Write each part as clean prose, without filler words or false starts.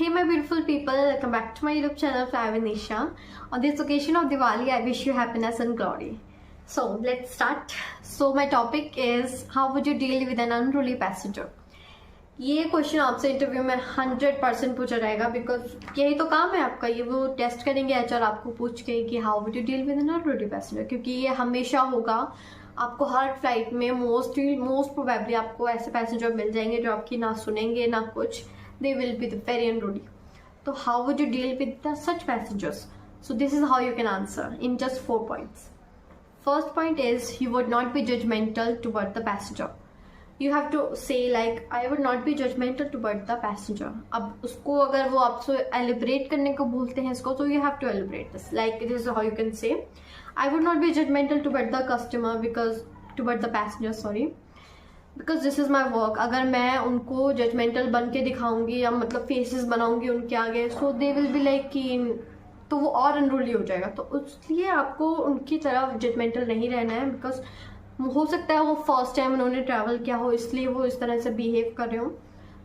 Hey my beautiful people, welcome back to my YouTube channel Fly with Nisha. On this occasion of Diwali, I wish you happiness and glory. So let's start. So my topic is how would you deal with an unruly passenger? ये question आपसे interview में 100% पूछा जाएगा because यही तो काम है आपका. ये वो टेस्ट करेंगे एचआर आपको पूछ के कि how would you deal with an unruly passenger, क्योंकि ये हमेशा होगा. आपको हर फ्लाइट में मोस्ट प्रोबेबली आपको ऐसे पैसेंजर मिल जाएंगे जो आपकी ना सुनेंगे ना कुछ. They will be very unruly. So how would you deal with such passengers? So this is how you can answer in just 4 points. First point is you would not be judgmental toward the passenger. You have to say like I would not be judgmental toward the passenger. अब उसको अगर वो आपसे elaborate करने को बोलते हैं इसको, तो you have to elaborate this. Like this is how you can say I would not be judgmental toward the customer toward the passenger, sorry. Because this is my work. अगर मैं उनको जजमेंटल बन के दिखाऊंगी या मतलब फेसेस बनाऊंगी उनके आगे, सो दे विल बी लाइक कि तो वो और अनरूली हो जाएगा. तो इसलिए आपको उनकी तरफ जजमेंटल नहीं रहना है. बिकॉज हो सकता है वो फर्स्ट टाइम उन्होंने ट्रैवल किया हो इसलिए वो इस तरह से बिहेव कर रहे हो.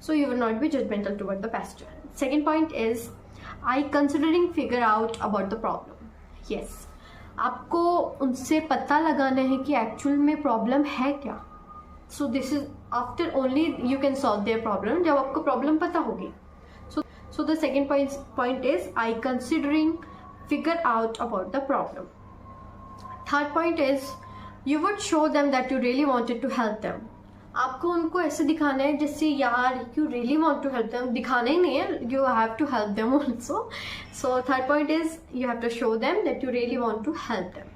So you will not be judgmental toward the passenger. Second point is I considering figure out about the problem. Yes, आपको उनसे पता लगाना है कि एक्चुअल में प्रॉब्लम है क्या. So this is after only you can solve their problem जब आपको problem पता होगी. So the second point is I considering figure out about the problem. Third point is you would show them that you really wanted to help them. आपको उनको ऐसे दिखाना है जिससे यार you really want to help them. दिखाना ही नहीं है, you have to help them also. So third point is you have to show them that you really want to help them.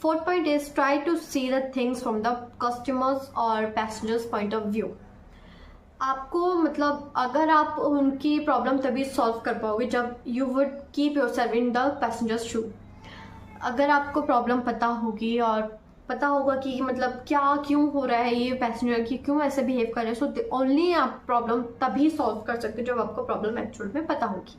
Fourth point is try to see the things from the customers or passengers point of view. आपको मतलब अगर आप उनकी problem तभी solve कर पाओगे जब you would keep yourself in the passengers shoe. अगर आपको प्रॉब्लम पता होगी और पता होगा कि मतलब क्या क्यों हो रहा है ये पैसेंजर की क्यों ऐसे बिहेव कर रहे हैं, सो ओनली आप प्रॉब्लम तभी सॉल्व कर सकते हो जब आपको प्रॉब्लम एक्चुअल में पता होगी.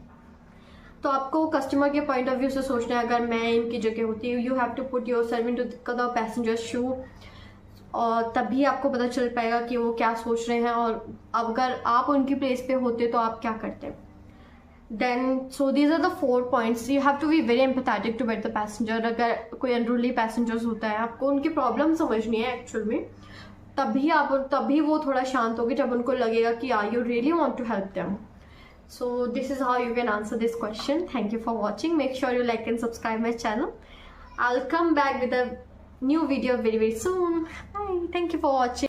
तो आपको कस्टमर के पॉइंट ऑफ व्यू से सोचना है. अगर मैं इनकी जगह होती हूँ, you have to put yourself into the passenger shoe, और तभी आपको पता चल पाएगा कि वो क्या सोच रहे हैं और अगर आप उनकी प्लेस पे होते तो आप क्या करते. Then so these are the 4 points. You have to be very empathetic to the passenger. अगर कोई अनरूली पैसेंजर्स होता है आपको उनकी प्रॉब्लम समझनी है एक्चुअल में, तभी वो थोड़ा शांत होगी जब उनको लगेगा कि you really want to help them. So this is how you can answer this question. Thank you for watching. Make sure you like and subscribe my channel. I'll come back with a new video very soon. Bye. Thank you for watching.